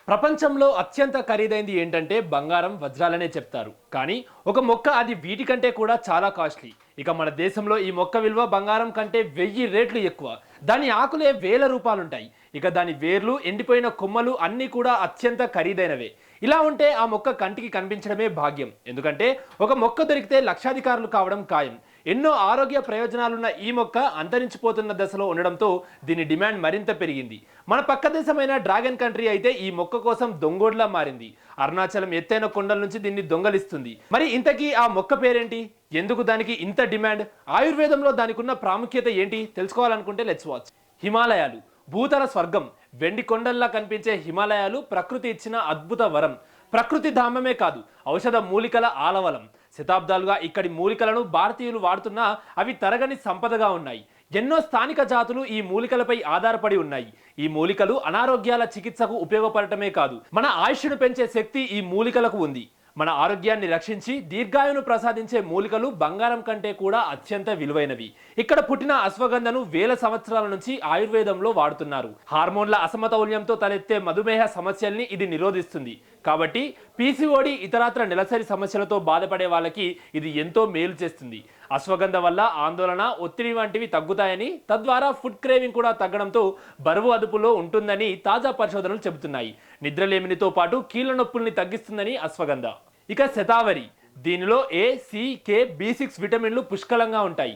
ప్రపంచంలో అత్యంత ఖరీదైంది ఏంటంటే బంగారం, వజ్రాలనే చెప్తారు. కానీ ఒక మొక్క అది వీటికంటే కూడా చాలా కాస్ట్లీ. ఇక మన దేశంలో ఈ మొక్క విలువ బంగారం కంటే 1000 రెట్లు ఎక్కువ. దాని ఆకులే వేల రూపాయలుంటాయి. ఇక దాని వేర్లు, ఎండిపోయిన కొమ్మలు అన్నీ కూడా అత్యంత ఖరీదైనవే. ఇలా ఉంటే ఆ మొక్క కంటికి కనిపించడమే భాగ్యం. ఎందుకంటే ఒక మొక్క దొరికితే లక్షాధికారులు కావడం ఖాయం. ఎన్నో ఆరోగ్య ప్రయోజనాలున్న ఈ మొక్క అంతరించిపోతున్న దశలో ఉండడంతో దీని డిమాండ్ మరింత పెరిగింది. మన పక్క దేశమైన డ్రాగన్ కంట్రీ అయితే ఈ మొక్క కోసం దొంగోడ్లా మారింది. అరుణాచలం ఎత్తైన కొండల నుంచి దీన్ని దొంగలిస్తుంది. మరి ఇంతకీ ఆ మొక్క పేరేంటి? ఎందుకు దానికి ఇంత డిమాండ్? ఆయుర్వేదంలో దానికి ఉన్న ప్రాముఖ్యత ఏంటి తెలుసుకోవాలనుకుంటే లెట్స్ వాచ్. హిమాలయాలు భూతల స్వర్గం. వెండి కొండల్లా కనిపించే హిమాలయాలు ప్రకృతి ఇచ్చిన అద్భుత వరం. ప్రకృతి ధామమే కాదు, ఔషధ మూలికల ఆలవలం. శతాబ్దాలుగా ఇక్కడి మూలికలను భారతీయులు వాడుతున్నా అవి తరగని సంపదగా ఉన్నాయి. ఎన్నో స్థానిక జాతులు ఈ మూలికలపై ఆధారపడి ఉన్నాయి. ఈ మూలికలు అనారోగ్యాల చికిత్సకు ఉపయోగపడటమే కాదు, మన ఆయుష్ను పెంచే శక్తి ఈ మూలికలకు ఉంది. మన ఆరోగ్యాన్ని రక్షించి దీర్ఘాయును ప్రసాదించే మూలికలు బంగారం కంటే కూడా అత్యంత విలువైనవి. ఇక్కడ పుట్టిన అశ్వగంధను వేల సంవత్సరాల నుంచి ఆయుర్వేదంలో వాడుతున్నారు. హార్మోన్ల అసమతౌల్యంతో తలెత్తే మధుమేహ సమస్యల్ని ఇది నిరోధిస్తుంది. కాబట్టి పీసీఓడి ఇతరత్ర నెలసరి సమస్యలతో బాధపడే వాళ్ళకి ఇది ఎంతో మేలు చేస్తుంది. అశ్వగంధ వల్ల ఆందోళన, ఒత్తిడి వంటివి తగ్గుతాయని, తద్వారా ఫుడ్ క్రేవింగ్ కూడా తగ్గడంతో బరువు అదుపులో ఉంటుందని తాజా పరిశోధనలు చెబుతున్నాయి. నిద్రలేమినితో పాటు కీళ్ళ నొప్పుల్ని తగ్గిస్తుందని అశ్వగంధ. ఇక శతావరి దీనిలో ఏ, సి, కే, బి6 విటమిన్లు పుష్కలంగా ఉంటాయి.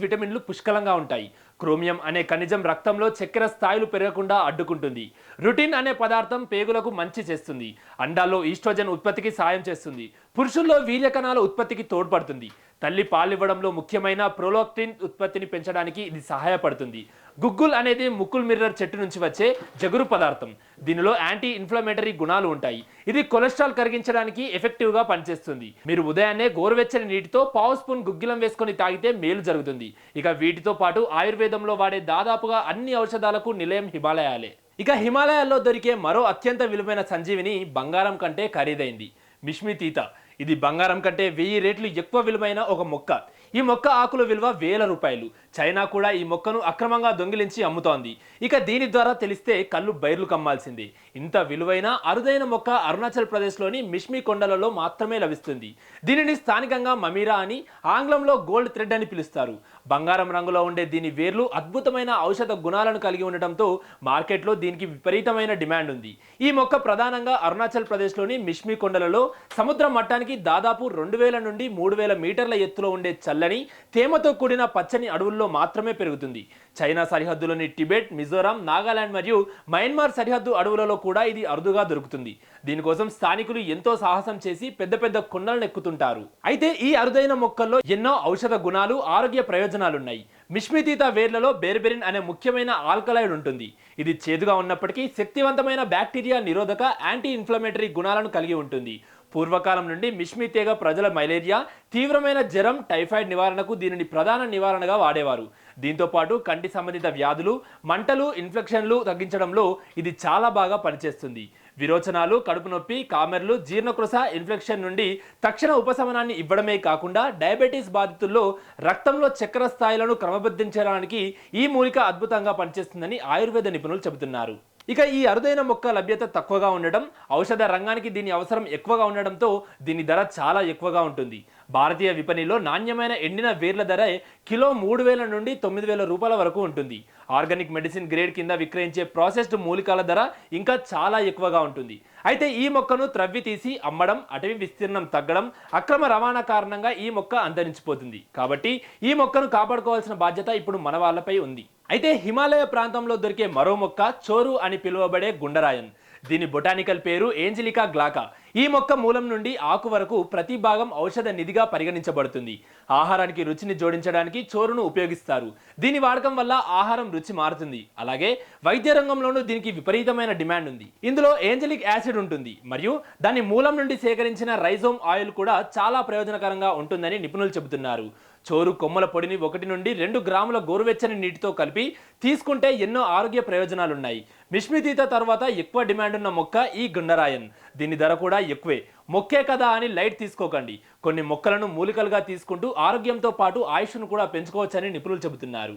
విటమిన్లు పుష్కలంగా ఉంటాయి. క్రోమియం అనే ఖనిజం రక్తంలో చక్కెర స్థాయిలు పెరగకుండా అడ్డుకుంటుంది. రుటిన్ అనే పదార్థం పేగులకు మంచి చేస్తుంది. అండాల్లో ఈస్ట్రోజన్ ఉత్పత్తికి సాయం చేస్తుంది. పురుషుల్లో వీర్యకణాల ఉత్పత్తికి తోడ్పడుతుంది. తల్లి పాలివ్వడంలో ముఖ్యమైన ప్రోలాక్టిన్ ఉత్పత్తిని పెంచడానికి ఇది సహాయపడుతుంది. గుగ్గుల్ అనేది ముకుల్ మిర్రర్ చెట్టు నుంచి వచ్చే జగురు పదార్థం. దీనిలో యాంటీ ఇన్ఫ్లమేటరీ గుణాలు ఉంటాయి. ఇది కొలెస్ట్రాల్ కరిగించడానికి ఎఫెక్టివ్గా పనిచేస్తుంది. మీరు ఉదయాన్నే గోరువెచ్చని నీటితో పావు స్పూన్ గుగ్గిలం వేసుకొని తాగితే మేలు జరుగుతుంది. ఇక వీటితో పాటు ఆయుర్వేదంలో వాడే దాదాపుగా అన్ని ఔషధాలకు నిలయం హిమాలయాలే. ఇక హిమాలయాల్లో దొరికే మరో అత్యంత విలువైన సంజీవిని బంగారం కంటే ఖరీదైంది, మిష్మి తీత. ఇది బంగారం కంటే 1000 రెట్లు ఎక్కువ విలువైన ఒక మొక్క. ఈ మొక్క ఆకుల విలువ వేల రూపాయలు. చైనా కూడా ఈ మొక్కను అక్రమంగా దొంగిలించి అమ్ముతోంది. ఇక దీని ద్వారా తెలిస్తే కళ్ళు బైర్లు కమ్మాల్సిందే. ఇంత విలువైన అరుదైన మొక్క అరుణాచల్ ప్రదేశ్లోని మిష్మి కొండలలో మాత్రమే లభిస్తుంది. దీనిని స్థానికంగా మమీరా అని, ఆంగ్లంలో గోల్డ్ థ్రెడ్ అని పిలుస్తారు. బంగారం రంగులో ఉండే దీని వేర్లు అద్భుతమైన ఔషధ గుణాలను కలిగి ఉండటంతో మార్కెట్లో దీనికి విపరీతమైన డిమాండ్ ఉంది. ఈ మొక్క ప్రధానంగా అరుణాచల్ ప్రదేశ్లోని మిష్మి కొండలలో సముద్ర మట్టానికి దాదాపు 2000 నుండి 3000 మీటర్ల ఎత్తులో ఉండే చల్లని, తేమతో కూడిన పచ్చని అడవుల్లో మాత్రమే పెరుగుతుంది. చైనా సరిహద్దులోని టిబెట్, మిజోరాం, నాగాలాండ్ మరియు మయన్మార్ సరిహద్దు అడవులలో కూడా ఇది అరుదుగా దొరుకుతుంది. దీనికోసం స్థానికులు ఎంతో సాహసం చేసి పెద్ద పెద్ద కొండలను ఎక్కుతుంటారు. అయితే ఈ అరుదైన మొక్కల్లో ఎన్నో ఔషధ గుణాలు, ఆరోగ్య ప్రయోజనాలున్నాయి. మిష్మితీత వేర్లలో బెర్బెరిన్ అనే ముఖ్యమైన ఆల్కలాయిడ్ ఉంటుంది. ఇది చేదుగా ఉన్నప్పటికీ శక్తివంతమైన బ్యాక్టీరియా నిరోధక, యాంటీ ఇన్ఫ్లమేటరీ గుణాలను కలిగి ఉంటుంది. పూర్వకాలం నుండి మిష్మి తీగ ప్రజల మలేరియా, తీవ్రమైన జ్వరం, టైఫాయిడ్ నివారణకు దీనిని ప్రధాన నివారణగా వాడేవారు. దీంతో పాటు కంటి సంబంధిత వ్యాధులు, మంటలు, ఇన్ఫెక్షన్లు తగ్గించడంలో ఇది చాలా బాగా పనిచేస్తుంది. విరోచనాలు, కడుపు నొప్పి, కామెర్లు, జీర్ణకృశ ఇన్ఫెక్షన్ నుండి తక్షణ ఉపశమనాన్ని ఇవ్వడమే కాకుండా డయాబెటీస్ బాధితుల్లో రక్తంలో చక్కెర స్థాయిలను క్రమబద్ధీకరించడానికి ఈ మూలిక అద్భుతంగా పనిచేస్తుందని ఆయుర్వేద నిపుణులు చెబుతున్నారు. ఇక ఈ అరుదైన మొక్క లభ్యత తక్కువగా ఉండడం, ఔషధ రంగానికి దీని అవసరం ఎక్కువగా ఉండడంతో దీని ధర చాలా ఎక్కువగా ఉంటుంది. భారతీయ విపణిలో నాణ్యమైన ఎండిన వేర్ల ధర కిలో 3000 నుండి 9000 రూపాయల వరకు ఉంటుంది. ఆర్గానిక్ మెడిసిన్ గ్రేడ్ కింద విక్రయించే ప్రాసెస్డ్ మూలికల ధర ఇంకా చాలా ఎక్కువగా ఉంటుంది. అయితే ఈ మొక్కను త్రవ్వి తీసి అమ్మడం, అటవీ విస్తీర్ణం తగ్గడం, అక్రమ రవాణా కారణంగా ఈ మొక్క అంతరించిపోతుంది. కాబట్టి ఈ మొక్కను కాపాడుకోవాల్సిన బాధ్యత ఇప్పుడు మన వాళ్ళపై ఉంది. అయితే హిమాలయ ప్రాంతంలో దొరికే మరో మొక్క చోరు అని పిలువబడే గుండరాయన్. దీని బొటానికల్ పేరు ఏంజలికా గ్లాకా. ఈ మొక్క మూలం నుండి ఆకు వరకు ప్రతి భాగం ఔషధ నిధిగా పరిగణించబడుతుంది. ఆహారానికి రుచిని జోడించడానికి చోరును ఉపయోగిస్తారు. దీని వాడకం వల్ల ఆహారం రుచి మారుతుంది. అలాగే వైద్య రంగంలోనూ దీనికి విపరీతమైన డిమాండ్ ఉంది. ఇందులో ఏంజలిక్ యాసిడ్ ఉంటుంది మరియు దాని మూలం నుండి సేకరించిన రైజోమ్ ఆయిల్ కూడా చాలా ప్రయోజనకరంగా ఉంటుందని నిపుణులు చెబుతున్నారు. చోరు కొమ్మల పొడిని 1 నుండి 2 గ్రాముల గోరువెచ్చని నీటితో కలిపి తీసుకుంటే ఎన్నో ఆరోగ్య ప్రయోజనాలున్నాయి. మిష్మితీత తర్వాత ఎక్కువ డిమాండ్ ఉన్న మొక్క ఈ గుండరాయన్. దీని ధర కూడా ఎక్కువే. మొక్కే కదా అని లైట్ తీసుకోకండి. కొన్ని మొక్కలను మూలికలుగా తీసుకుంటూ ఆరోగ్యంతో పాటు ఆయుష్ను కూడా పెంచుకోవచ్చని నిపుణులు చెబుతున్నారు.